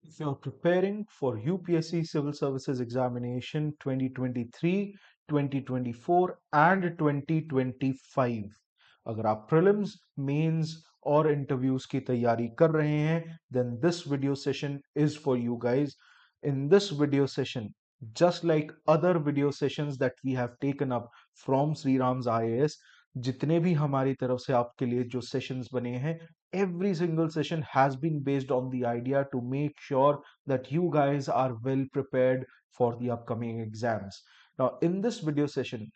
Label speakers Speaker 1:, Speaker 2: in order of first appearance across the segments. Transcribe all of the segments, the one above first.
Speaker 1: If you're preparing for UPSC Civil Services Examination 2023, 2024 and 2025, अगर आप prelims, mains और interviews की तैयारी कर रहे हैं, then this video session is for you guys. In this video session, just like other video sessions that we have taken up from Sri Ram's IAS, जितने भी हमारी तरफ से आपके लिए जो सेशंस बने हैं, every single session has been based on the idea to make sure that you guys are well prepared for the upcoming exams. Now, in this video session,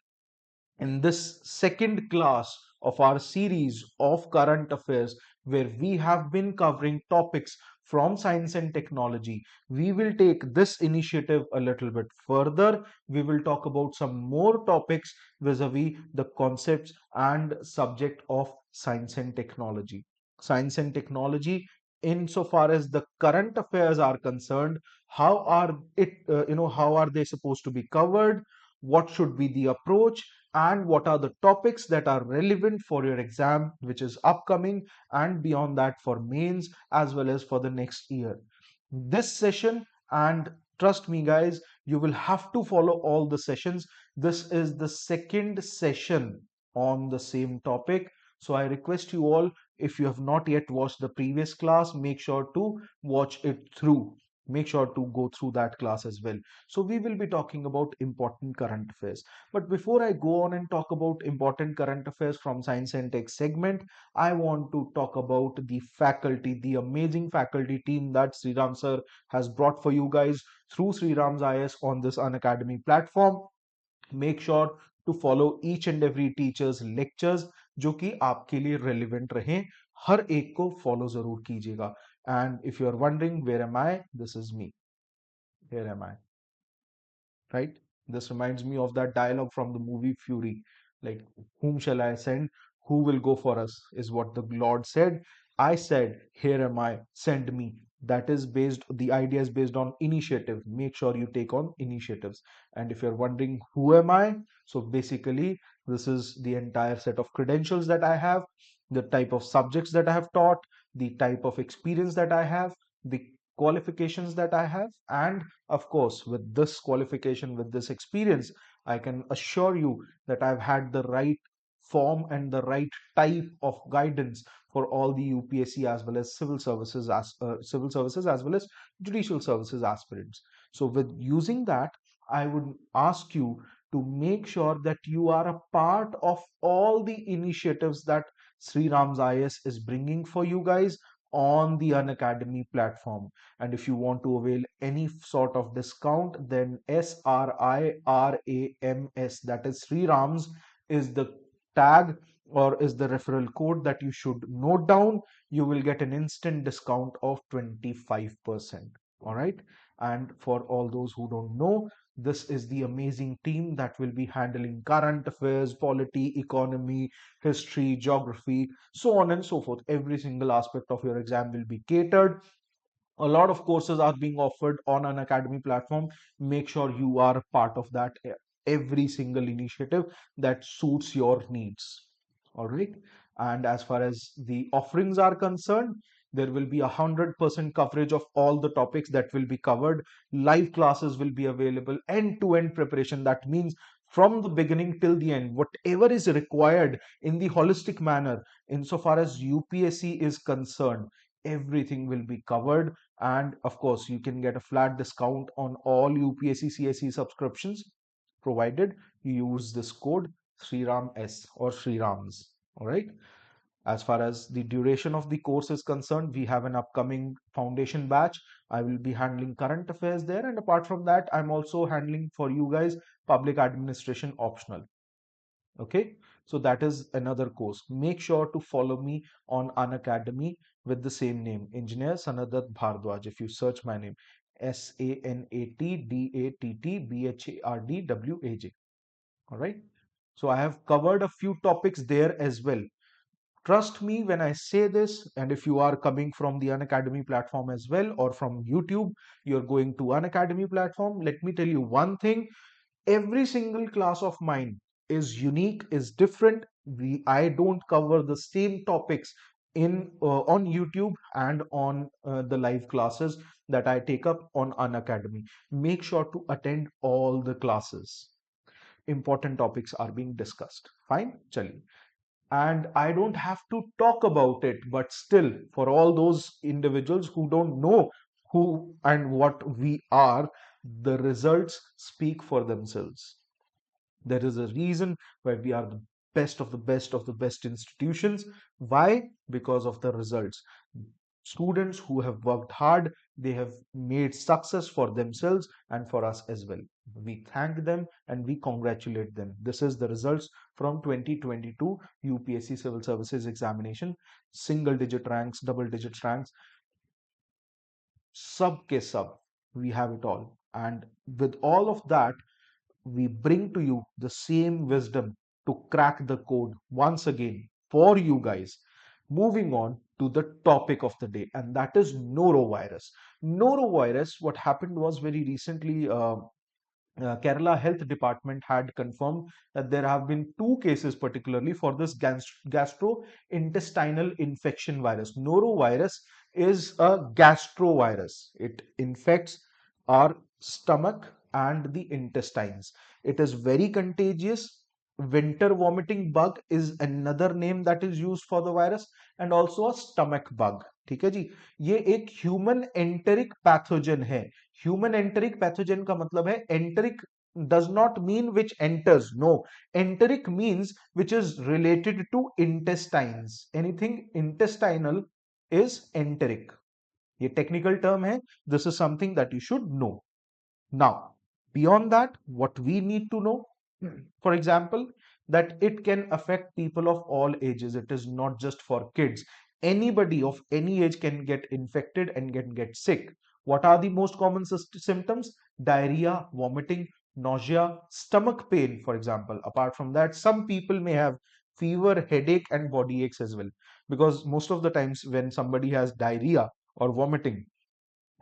Speaker 1: in this second class of our series of current affairs, where we have been covering topics from science and technology, we will take this initiative a little bit further. We will talk about some more topics vis-a-vis the concepts and subject of science and technology. Science and technology, insofar as the current affairs are concerned, how are how are they supposed to be covered? What should be the approach? And what are the topics that are relevant for your exam, which is upcoming, and beyond that for mains as well as for the next year. This session, and trust me guys, you will have to follow all the sessions. This is the second session on the same topic. So I request you all, if you have not yet watched the previous class, make sure to watch it through. Make sure to go through that class as well. So we will be talking about important current affairs. But before I go on and talk about important current affairs from Science and Tech segment, I want to talk about the faculty, the amazing faculty team that Sriram sir has brought for you guys through Sriram's IS on this Unacademy platform. Make sure to follow each and every teacher's lectures जो कि आपके लिए relevant रहें. हर एक को follow जरूर कीजिएगा. And if you're wondering where am I, this is me. Here am I. Right? This reminds me of that dialogue from the movie Fury. Like, whom shall I send? Who will go for us? Is what the Lord said. I said, here am I, send me. That is based, the idea is based on initiative. Make sure you take on initiatives. And if you're wondering, who am I? So basically, this is the entire set of credentials that I have, the type of subjects that I have taught, the type of experience that I have, the qualifications that I have, and of course, with this qualification, with this experience, I can assure you that I've had the right form and the right type of guidance for all the UPSC as well as civil services as well as judicial services aspirants. So, with using that, I would ask you to make sure that you are a part of all the initiatives that Sri Ram's IS is bringing for you guys on the Unacademy platform. And if you want to avail any sort of discount, then SRIRAMS, that is Sri Rams, is the tag or is the referral code that you should note down. You will get an instant discount of 25%. All right. And for all those who don't know, this is the amazing team that will be handling current affairs, polity, economy, history, geography, so on and so forth. Every single aspect of your exam will be catered. A lot of courses are being offered on Unacademy platform. Make sure you are part of that, every single initiative that suits your needs. All right. And as far as the offerings are concerned, there will be 100% coverage of all the topics that will be covered. Live classes will be available, end-to-end preparation. That means from the beginning till the end, whatever is required in the holistic manner, insofar as UPSC is concerned, everything will be covered. And of course, you can get a flat discount on all UPSC CSE subscriptions, provided you use this code Sriram S or Srirams. All right. As far as the duration of the course is concerned, we have an upcoming foundation batch. I will be handling current affairs there. And apart from that, I'm also handling for you guys public administration optional. Okay, so that is another course. Make sure to follow me on Unacademy with the same name, Engineer Sanadat Bhardwaj. If you search my name, SANATDATTBHARDWAJ. All right. So I have covered a few topics there as well. Trust me when I say this, and if you are coming from the Unacademy platform as well or from YouTube, you're going to Unacademy platform. Let me tell you one thing, every single class of mine is unique, is different. I don't cover the same topics in on YouTube and on the live classes that I take up on Unacademy. Make sure to attend all the classes. Important topics are being discussed. Fine, chali. And I don't have to talk about it, but still, for all those individuals who don't know who and what we are, the results speak for themselves. There is a reason why we are the best of the best of the best institutions. Why? Because of the results. Students who have worked hard, they have made success for themselves and for us as well. We thank them and we congratulate them. This is the results from 2022 UPSC Civil Services examination. Single digit ranks, double digit ranks, sub ke sub. We have it all. And with all of that, we bring to you the same wisdom to crack the code once again for you guys. Moving on to the topic of the day, and that is norovirus. Norovirus, what happened was very recently, Kerala Health Department had confirmed that there have been two cases, particularly for this gastrointestinal infection virus. Norovirus is a gastrovirus. It infects our stomach and the intestines. It is very contagious. Winter vomiting bug is another name that is used for the virus, and also a stomach bug. ठीक है जी, ये एक human enteric pathogen है. Human enteric pathogen का मतलब है, enteric does not mean which enters. No, enteric means which is related to intestines. Anything intestinal is enteric. ये technical term है. This is something that you should know. Now, beyond that, what we need to know, for example, that it can affect people of all ages. It is not just for kids. Anybody of any age can get infected and can get sick. What are the most common symptoms? Diarrhea, vomiting, nausea, stomach pain, for example. Apart from that, some people may have fever, headache, and body aches as well. Because most of the times when somebody has diarrhea or vomiting,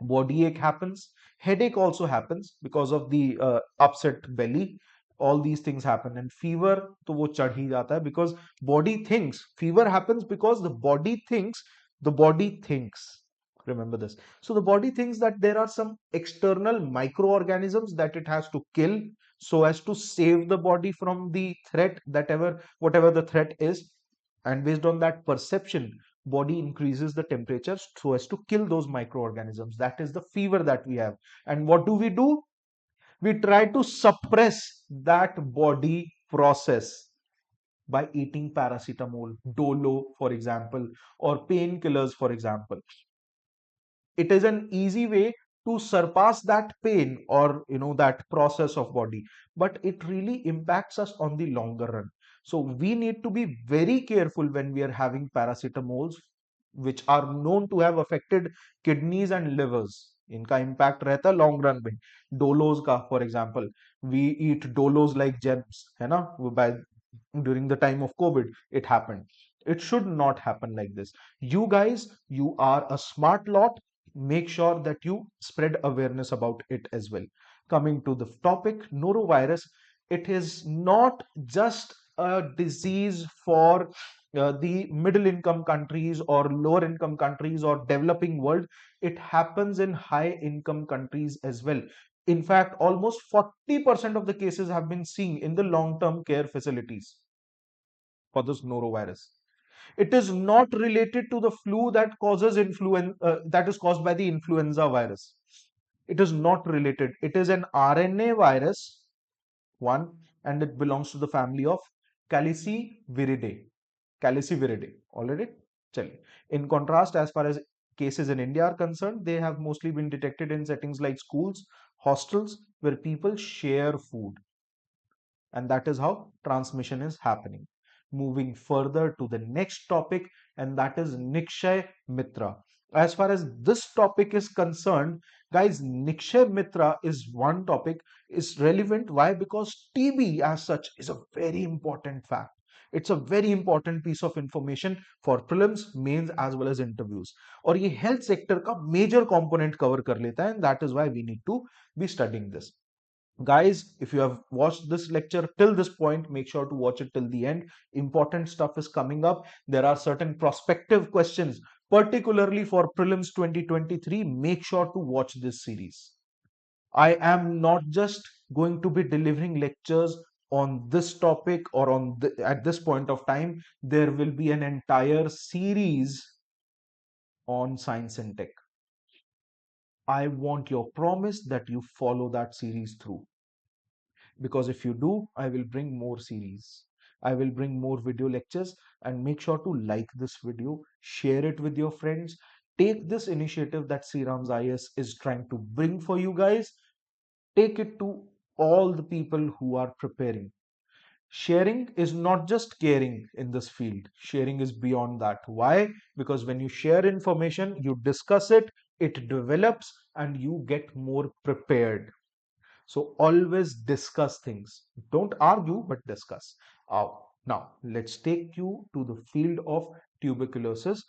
Speaker 1: body ache happens, headache also happens because of the upset belly. All these things happen, and fever to wo chadh hi jata hai, because body thinks. Fever happens because the body thinks. Remember this. So the body thinks that there are some external microorganisms that it has to kill, so as to save the body from the threat, that ever whatever the threat is. And based on that perception, body increases the temperature so as to kill those microorganisms. That is the fever that we have. And what do? We try to suppress that body process by eating paracetamol, dolo, for example, or painkillers, for example. It is an easy way to surpass that pain, or that process of body, but it really impacts us on the longer run. So we need to be very careful when we are having paracetamols, which are known to have affected kidneys and livers. इनका impact रहता है long run में. Dolos का, for example, we eat dolos like gems, है ना? By during the time of COVID, it happened. It should not happen like this. You guys, you are a smart lot. Make sure that you spread awareness about it as well. Coming to the topic, norovirus, it is not just a disease for the middle income countries or lower income countries or developing world. It happens in high income countries as well. In fact, almost 40% of the cases have been seen in the long term care facilities for this norovirus. It is not related to the flu that causes that is caused by the influenza virus. It is not related. It is an RNA virus, one, and it belongs to the family of Caliciviridae. Caliciviridae. Already? Chali. In contrast, as far as cases in India are concerned, they have mostly been detected in settings like schools, hostels, where people share food, and that is how transmission is happening. Moving further to the next topic, and that is Nikshay Mitra. As far as this topic is concerned, guys, Nikshay Mitra is one topic, is relevant. Why? Because TB as such is a very important fact. It's a very important piece of information for prelims, mains as well as interviews. और ये health sector का major component cover कर लेता है, and that is why we need to be studying this. Guys, if you have watched this lecture till this point, make sure to watch it till the end. Important stuff is coming up. There are certain prospective questions, particularly for prelims 2023. Make sure to watch this series. I am not just going to be delivering lectures on this topic or at this point of time. There will be an entire series on science and tech. I want your promise that you follow that series through, because if you do, I will bring more series. I will bring more video lectures, and make sure to like this video, share it with your friends. Take this initiative that Sriram's IS is trying to bring for you guys, take it to all the people who are preparing. Sharing is not just caring in this field. Sharing is beyond that. Why? Because when you share information, you discuss it, it develops, and you get more prepared. So always discuss things. Don't argue, but discuss. Now, let's take you to the field of tuberculosis.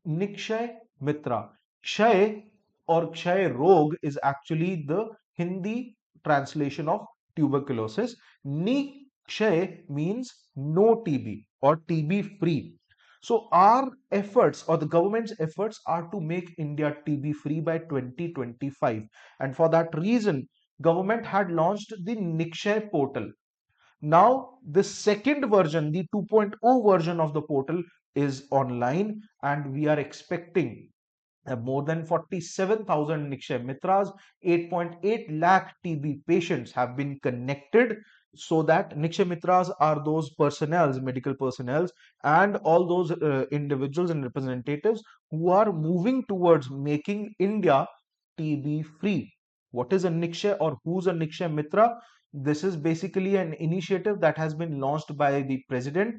Speaker 1: Nikshay Mitra. Kshay or Kshay Rog is actually the Hindi translation of tuberculosis. Nikshay means no TB or TB free. So our efforts or the government's efforts are to make India TB free by 2025. And for that reason, government had launched the Nikshay portal. Now, the second version, the 2.0 version of the portal is online, and we are expecting more than 47,000 Nikshay Mitras, 8.8 lakh TB patients have been connected, so that Nikshay Mitras are those personnels, medical personnels, and all those individuals and representatives who are moving towards making India TB free. What is a Nikshay or who's a Nikshay Mitra? This is basically an initiative that has been launched by the president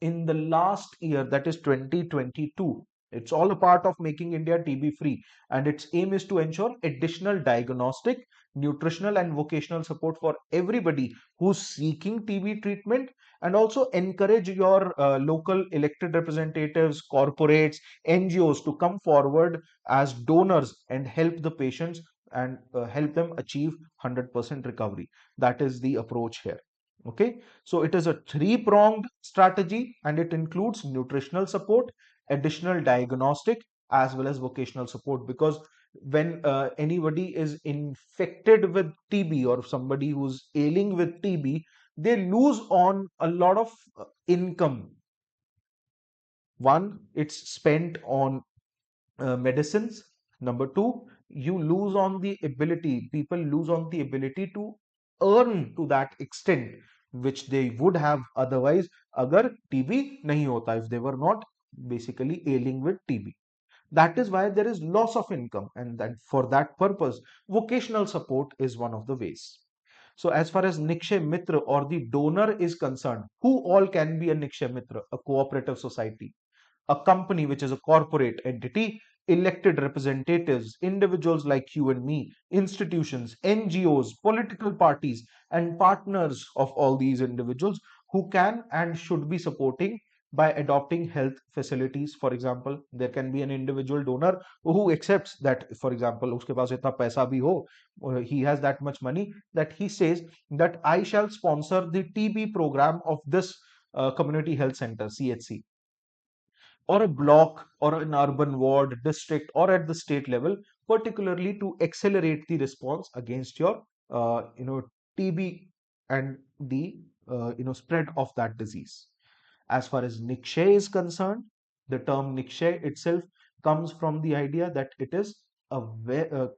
Speaker 1: in the last year, that is 2022. It's all a part of making India TB free, and its aim is to ensure additional diagnostic, nutritional, and vocational support for everybody who's seeking TB treatment, and also encourage your local elected representatives, corporates, NGOs to come forward as donors and help the patients and help them achieve 100% recovery. That is the approach here. Okay, so it is a three-pronged strategy, and it includes nutritional support, additional diagnostic, as well as vocational support. Because when anybody is infected with TB or somebody who's ailing with TB, they lose on a lot of income. One, it's spent on medicines. Number two, you lose on the ability, people lose on the ability to earn to that extent which they would have otherwise agar TB nahi hota, if they were not basically ailing with TB. That is why there is loss of income, and that for that purpose vocational support is one of the ways. So as far as Nikshay Mitra or the donor is concerned, who all can be a Nikshay Mitra? A cooperative society, a company which is a corporate entity, elected representatives, individuals like you and me, institutions, NGOs, political parties, and partners of all these individuals who can and should be supporting by adopting health facilities. For example, there can be an individual donor who accepts that, for example, uske paas itna paisa bhi ho, he has that much money, that he says that I shall sponsor the TB program of this community health center, CHC, or a block or an urban ward, district, or at the state level, particularly to accelerate the response against your TB and the spread of that disease. As far as Nikshay is concerned, the term Nikshay itself comes from the idea that it is a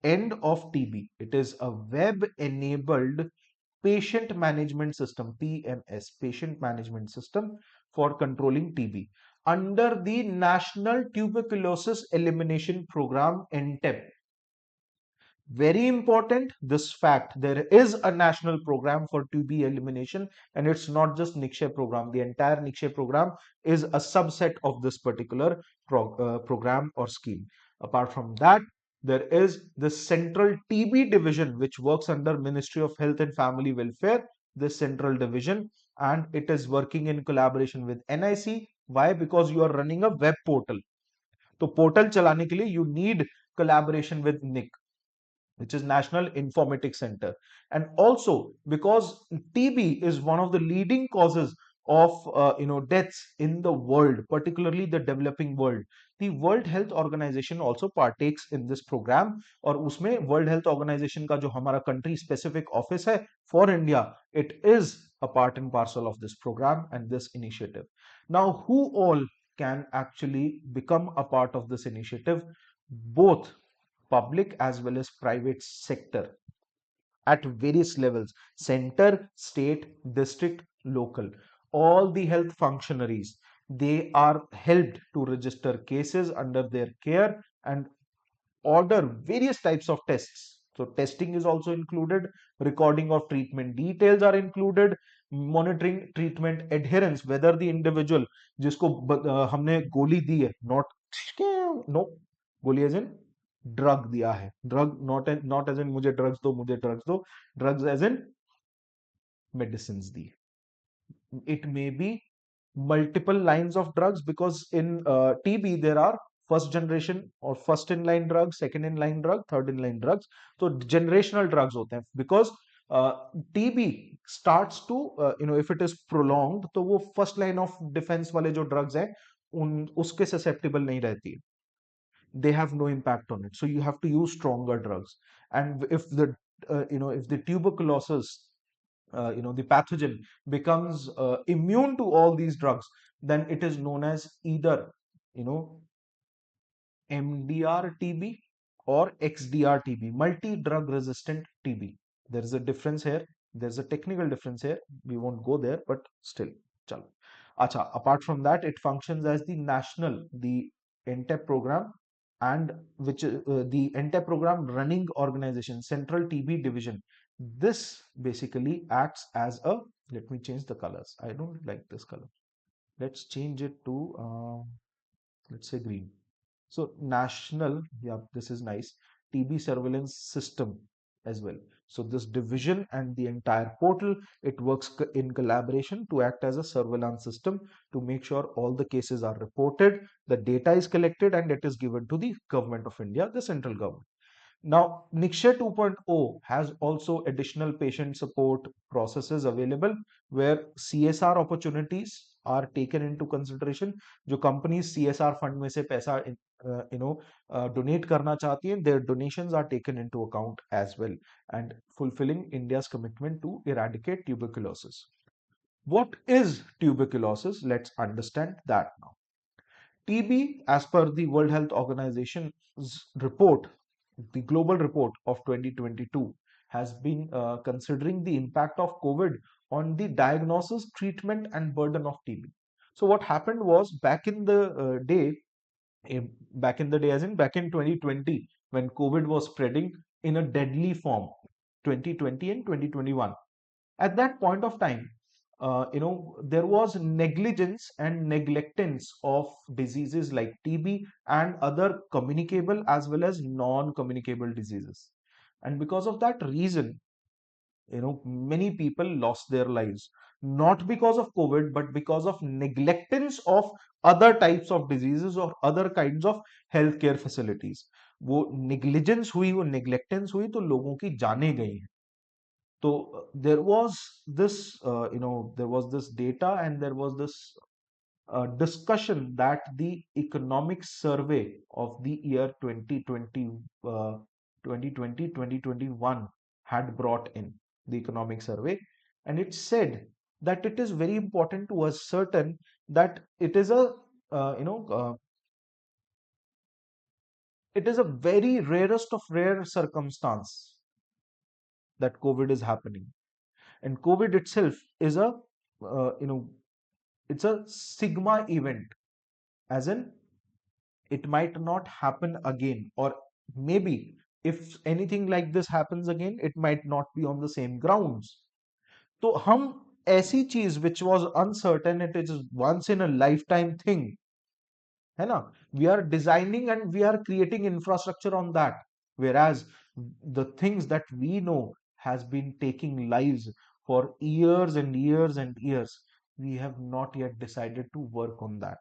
Speaker 1: end of TB. It is a web-enabled patient management system, PMS, patient management system for controlling TB under the National Tuberculosis Elimination Program, NTEP. Very important, this fact, there is a national program for TB elimination, and it's not just Nikshay program. The entire Nikshay program is a subset of this particular program or scheme. Apart from that, there is the Central TB Division, which works under Ministry of Health and Family Welfare, this central division, and it is working in collaboration with NIC. Why? Because you are running a web portal. तो portal चलाने के लिए you need collaboration with NIC. which is National Informatics Center. And also because TB is one of the leading causes of deaths in the world, particularly the developing world. The World Health Organization also partakes in this program, और उसमें World Health Organization का जो हमारा country specific office है for India, it is a part and parcel of this program and this initiative. Now, who all can actually become a part of this initiative? Both public as well as private sector at various levels: center, state, district, local. All the health functionaries, they are helped to register cases under their care and order various types of tests. So testing is also included, recording of treatment details are included, monitoring treatment adherence, whether the individual जिसको हमने गोली दी है, not no गोली as in drug दिया है, drug not as in मुझे drugs दो, मुझे ड्रग्स दो, ड्रग्स एज इन मेडिसिन दी. It may be multiple lines of drugs, because in TB there are first generation or first in line drugs, second in line drug, third in line drugs. So generational drugs होते हैं, because TB starts to if it is prolonged, तो वो first line of defense वाले जो drugs हैं उन उसके susceptible नहीं रहती है. They have no impact on it, so you have to use stronger drugs. And if the if the tuberculosis, the pathogen becomes immune to all these drugs, then it is known as either you know MDR TB or XDR TB, multi drug resistant TB. There is a difference here, there's a technical difference here, we won't go there, but still chalo. Acha, apart from that, it functions as the national, the NTEP program, and which the NTEP program running organization, Central TB Division. This basically acts as a, let me change the colors. I don't like this color. Let's change it to, let's say green. So national, yeah, this is nice. TB surveillance system as well. So this division and the entire portal, it works in collaboration to act as a surveillance system to make sure all the cases are reported, the data is collected, and it is given to the government of India, the central government. Now, Nikshay 2.0 has also additional patient support processes available where CSR opportunities are taken into consideration. जो companies CSR fund में से पैसा donate करना चाहती हैं, their donations are taken into account as well, and fulfilling India's commitment to eradicate tuberculosis. What is tuberculosis? Let's understand that now. TB, as per the World Health Organization's report, the global report of 2022, has been considering the impact of COVID on the diagnosis, treatment, and burden of TB. So, what happened was back in the as in back in 2020, when COVID was spreading in a deadly form, 2020 and 2021. At that point of time, there was negligence and neglectance of diseases like TB and other communicable as well as non-communicable diseases. And because of that reason, many people lost their lives, not because of COVID, but because of neglectance of other types of diseases or other kinds of healthcare facilities. वो negligence हुई, वो neglectance हुई, तो लोगों की जानें गई हैं. So there was this data, and there was this discussion that the economic survey of the year 2020, 2021 had brought in the economic survey, and it said that it is very important to ascertain that it is a very rarest of rare circumstance that COVID is happening. And COVID itself is a it's a sigma event, as in it might not happen again, or maybe if anything like this happens again, it might not be on the same grounds. तो हम ऐसी चीज which was uncertain, it is once in a lifetime thing, है ना, we are designing and we are creating infrastructure on that, whereas the things that we know has been taking lives for years and years and years, we have not yet decided to work on that.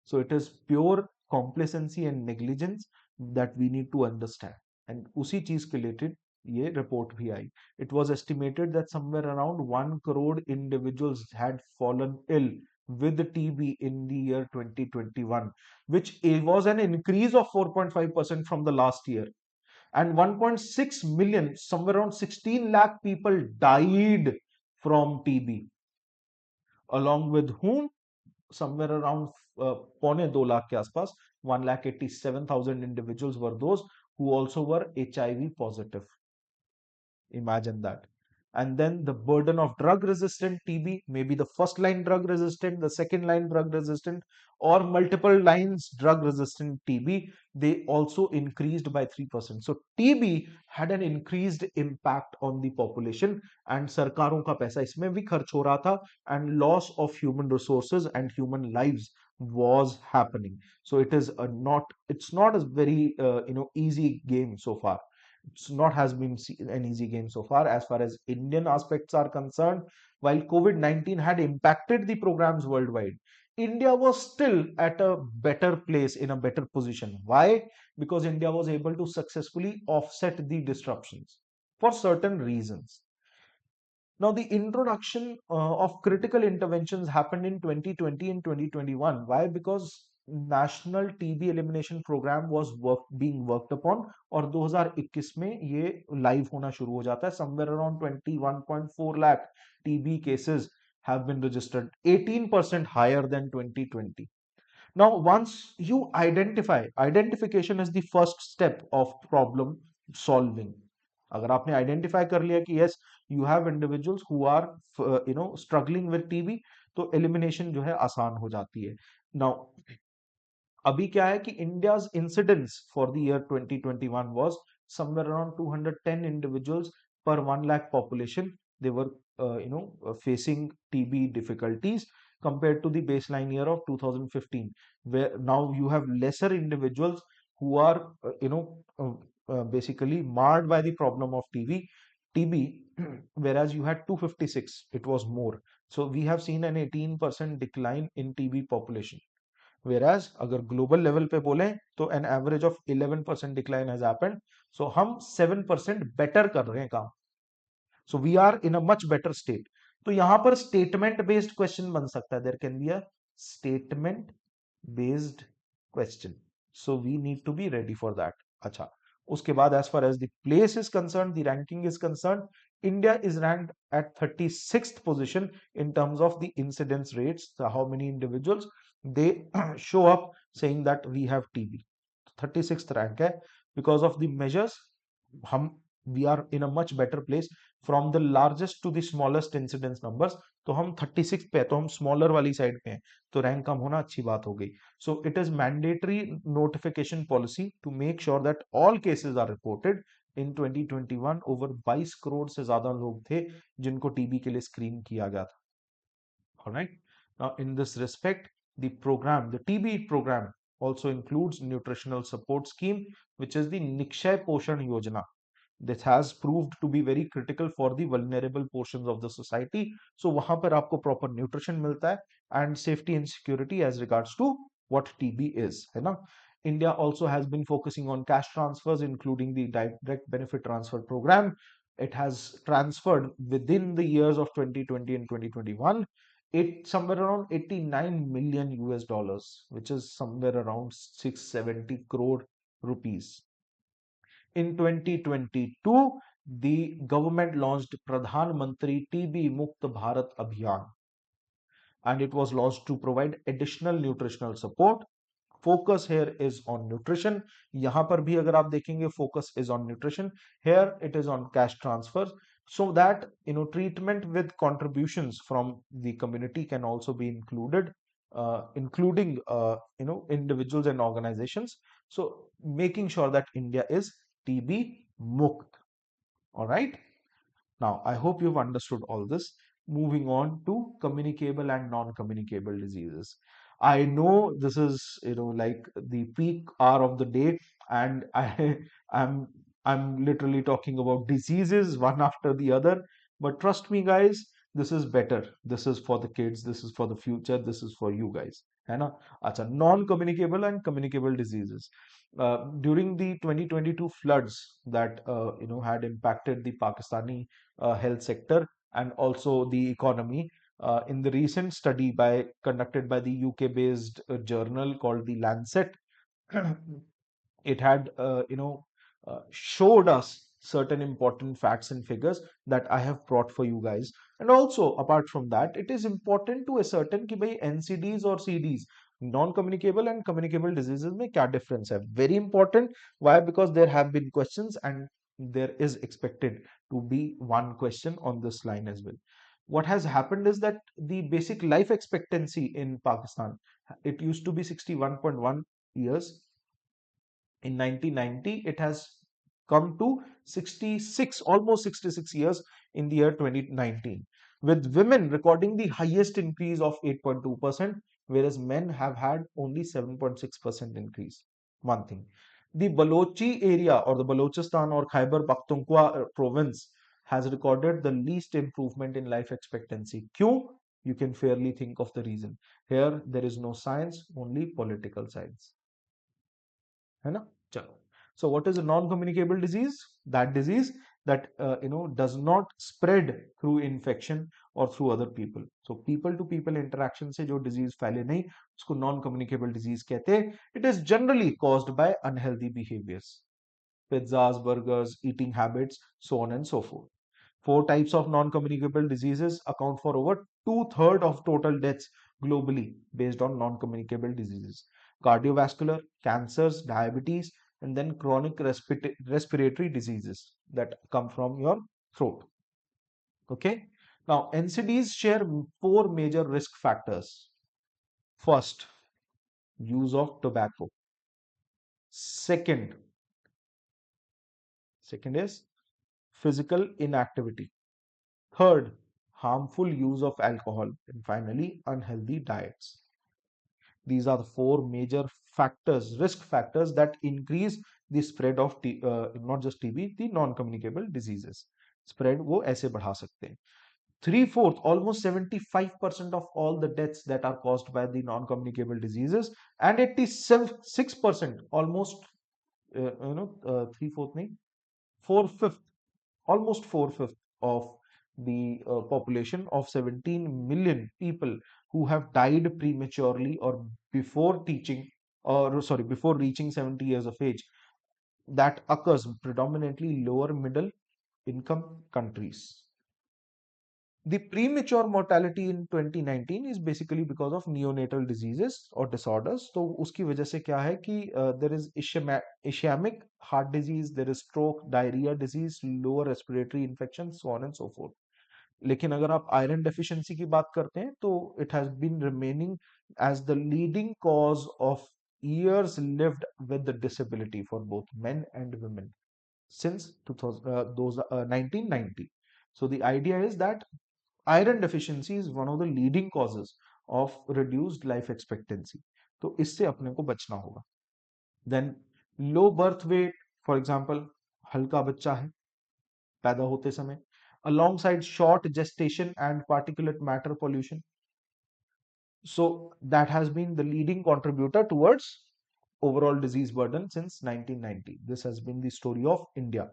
Speaker 1: So it is pure complacency and negligence that we need to understand. And उसी चीज के related ये report भी आई. It was estimated that somewhere around 1 crore individuals had fallen ill with TB in the year 2021, which was an increase of 4.5% from the last year. And 1.6 million, somewhere around 16 lakh people died from TB, along with whom somewhere around पौने 2 लाख के आसपास 1,87,000 individuals were those who also were HIV positive. Imagine that. And then the burden of drug resistant TB, maybe the first line drug resistant, the second line drug resistant, or multiple lines drug resistant TB, they also increased by 3%. So TB had an increased impact on the population, and सरकारों का पैसा इसमें भी खर्च हो रहा था, and loss of human resources and human lives was happening. So it is it's not a very easy game so far. It's not has been an easy game so far. As far as Indian aspects are concerned, while COVID-19 had impacted the programs worldwide, India was still at a better place, in a better position. Why? Because India was able to successfully offset the disruptions for certain reasons. Now, the introduction of critical interventions happened in 2020 and 2021. Why? Because National TB Elimination Program was being worked upon, और 2021 में ये live होना शुरू हो जाता है. Somewhere around 21.4 lakh TB cases have been registered, 18% higher than 2020. Now, once you identification is the first step of problem solving. अगर आपने identify कर लिया कि yes, you have individuals who are struggling with TB, तो elimination जो है आसान हो जाती है. Now, अभी क्या है कि India's incidence for the year 2021 was somewhere around 210 individuals per 1 lakh population. They were facing TB difficulties compared to the baseline year of 2015, where now you have lesser individuals who are basically marred by the problem of TB, whereas you had 256, it was more. So we have seen an 18% decline in TB population. Whereas अगर global level पे बोले तो an average of 11% decline has happened. So हम 7% better कर रहे हैं काम. So we are in a much better state. तो यहां पर statement based question बन सकता है. There can be a statement based question. So we need to be ready for that. अच्छा, उसके बाद as far as the place is concerned, the ranking is concerned, India is ranked at 36th position in terms of the incidence rates. So how many individuals they show up saying that we have TB. 36th rank है. Because of the measures, हम we are in a much better place from the largest to the smallest incidence numbers. तो हम 36 पे, तो हम smaller वाली side पे हैं, तो रैंक कम होना अच्छी बात हो गई. So it is mandatory notification policy to make sure that all cases are reported. In 2021 over 22 crore से ज्यादा लोग थे जिनको टीबी के लिए स्क्रीन किया गया था. All right. Now, in this respect, the TB program also includes nutritional support scheme, which is the Nikshay Poshan Yojana. This has proved to be very critical for the vulnerable portions of the society. So, वहां पर आपको proper nutrition मिलता है and safety and security as regards to what TB is, है ना? India also has been focusing on cash transfers, including the direct benefit transfer program. It has transferred within the years of 2020 and 2021 somewhere around 89 million US dollars, which is somewhere around 670 crore rupees. In 2022, the government launched Pradhan Mantri TB Mukt Bharat Abhiyan, and it was launched to provide additional nutritional support. Focus here is on nutrition. यहाँ पर भी अगर आप देखेंगे focus is on nutrition. Here it is on cash transfers, so that treatment with contributions from the community can also be included, including individuals and organizations. So making sure that India is TB mukt. All right. Now I hope you've understood all this. Moving on to communicable and non-communicable diseases. I know this is like the peak hour of the day, and I'm I'm literally talking about diseases one after the other. But trust me, guys, this is better. This is for the kids. This is for the future. This is for you guys. है ना? अच्छा, non-communicable and communicable diseases. During the 2022 floods that had impacted the Pakistani health sector and also the economy, in the recent study conducted by the UK-based journal called the Lancet, it had showed us certain important facts and figures that I have brought for you guys. And also, apart from that, it is important to ascertain कि भाई NCDs और CDs, non-communicable and communicable diseases में क्या difference है. Very important. Why? Because there have been questions and there is expected to be one question on this line as well. What has happened is that the basic life expectancy in Pakistan, it used to be 61.1 years. In 1990, it has come to 66, almost 66 years in the year 2019, with women recording the highest increase of 8.2%, whereas men have had only 7.6% increase. One thing. The Balochi area or the Balochistan or Khyber Pakhtunkhwa province has recorded the least improvement in life expectancy. Q, you can fairly think of the reason. Here, there is no science, only political science. है ना चलो so what is a non-communicable disease that disease that does not spread through infection or through other people so people to people interaction से जो disease फैले नहीं उसको non-communicable disease कहते हैं it is generally caused by unhealthy behaviors pizzas burgers eating habits so on and so forth. Four types of non-communicable diseases account for over two-thirds of total deaths globally based on non-communicable diseases. Cardiovascular, cancers, diabetes, and then chronic respiratory diseases that come from your throat. Okay. Now, NCDs share four major risk factors. First, use of tobacco. Second, second is physical inactivity. Third, harmful use of alcohol. And finally, unhealthy diets. These are the four major factors, risk factors that increase the spread of not just TB, the non-communicable diseases. Spread वो ऐसे बढ़ा सकते हैं. Three-fourth, almost 75% of all the deaths that are caused by the non-communicable diseases, and 86%, almost three-fourth नहीं, four-fifth, almost four-fifth of the population of 17 million people who have died prematurely or before teaching or sorry before reaching 70 years of age, that occurs predominantly lower middle income countries. The premature mortality in 2019 is basically because of neonatal diseases or disorders. तो उसकी वजह से क्या है कि there is ischemic heart disease, there is stroke, diarrhea disease, lower respiratory infection, so on and so forth. लेकिन अगर आप आयरन डेफिशिएंसी की बात करते हैं तो it has been remaining as the leading cause of years lived with the disability for both men and women since 1990. So the idea is that iron deficiency is one of the leading causes of reduced life expectancy. तो इससे अपने को बचना होगा. Then low birth weight, for example, हल्का बच्चा है पैदा होते समय, alongside short gestation and particulate matter pollution. So that has been the leading contributor towards overall disease burden since 1990. This has been the story of India.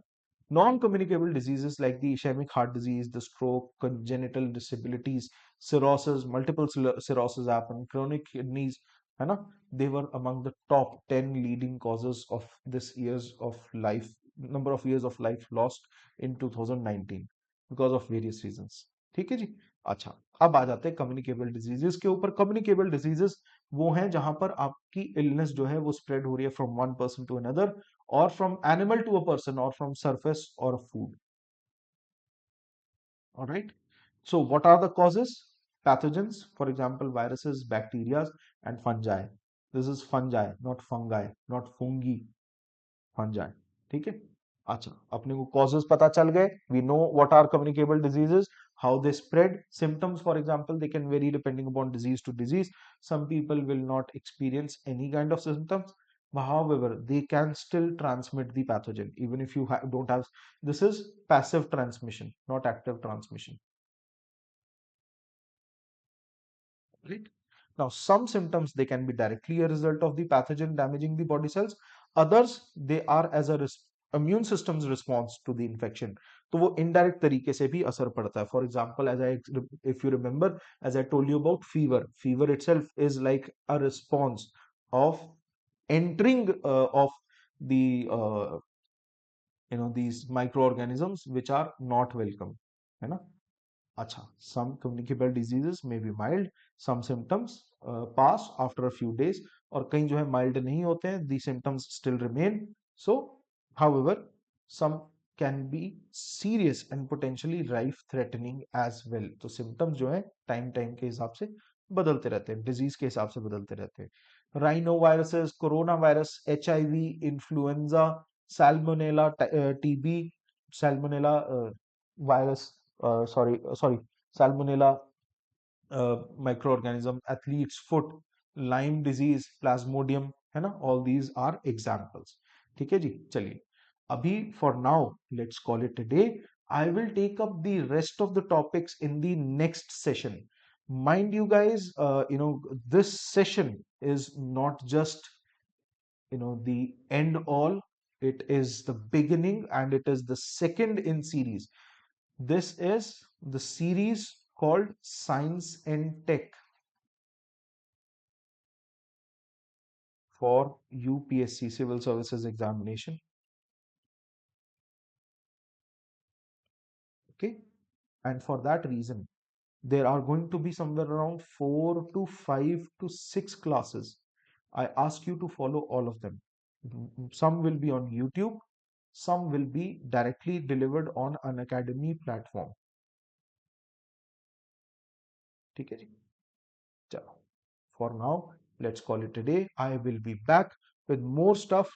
Speaker 1: Non-communicable diseases like the ischemic heart disease, the stroke, congenital disabilities, cirrhosis, multiple cirrhosis happen, chronic kidneys, है ना? They were among the top 10 leading causes of this years of life, number of years of life lost in 2019 because of various reasons. ठीक है जी. अच्छा, अब आ जाते हैं communicable diseases के ऊपर. कम्युनिकेबल डिजीजेस वो हैं जहां पर आपकी इलनेस जो है वो स्प्रेड हो रही है from one person to another or from animal to a person or from surface or food. All right. So what are the causes? Pathogens, for example, viruses, bacteria, and fungi. This is fungi, not fungi, not fungi, fungi. ठीक है. अच्छा, अपने को causes पता चल गए. We know what are communicable diseases, how they spread. Symptoms, for example, they can vary depending upon disease to disease. Some people will not experience any kind of symptoms. However, they can still transmit the pathogen even if you don't have. This is passive transmission, not active transmission. Right? Now, some symptoms they can be directly a result of the pathogen damaging the body cells. others they are as a immune system's response to the infection. तो वो indirect तरीके से भी असर पड़ता है. For example, if you remember, as I told you about fever itself is like a response of entering of the these microorganisms which are not welcome, है ना. अच्छा, some communicable diseases may be mild, some symptoms pass after a few days, और कई जो है mild नहीं होते हैं, the symptoms still remain. So however, some can be serious and potentially life threatening as well. तो symptoms जो है टाइम टाइम के हिसाब से बदलते रहते हैं, डिजीज के हिसाब से बदलते रहते हैं. Rhino viruses, corona virus, HIV, influenza, Salmonella, TB, Salmonella virus, sorry, salmonella microorganism, athlete's foot, Lyme disease, plasmodium, है ना. All these are examples. ठीक है जी. चलिए, अभी for now let's call it a day. I will take up the rest of the topics in the next session. Mind you guys, this session is not just the end all. It is the beginning and it is the second in series. This is the series called Science and Tech for UPSC Civil Services Examination. Okay. And for that reason, there are going to be somewhere around 4 to 5 to 6 classes. I ask you to follow all of them. Some will be on YouTube, some will be directly delivered on an academy platform. ठीक है जी. चलो, for now, let's call it a day. I will be back with more stuff.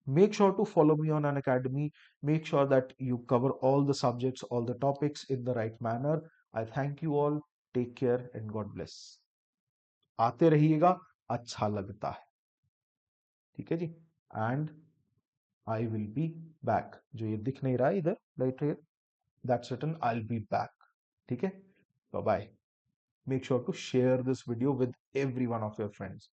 Speaker 1: Make sure to follow me on an academy. Make sure that you cover all the subjects, all the topics in the right manner. I thank you all. Take care and God bless. आते रहिएगा, अच्छा लगता है. ठीक है जी. And I will be back. जो ये दिख नहीं रहा है इधर right here, that's written I'll be back. ठीक है. Bye bye. Make sure to share this video with every one of your friends.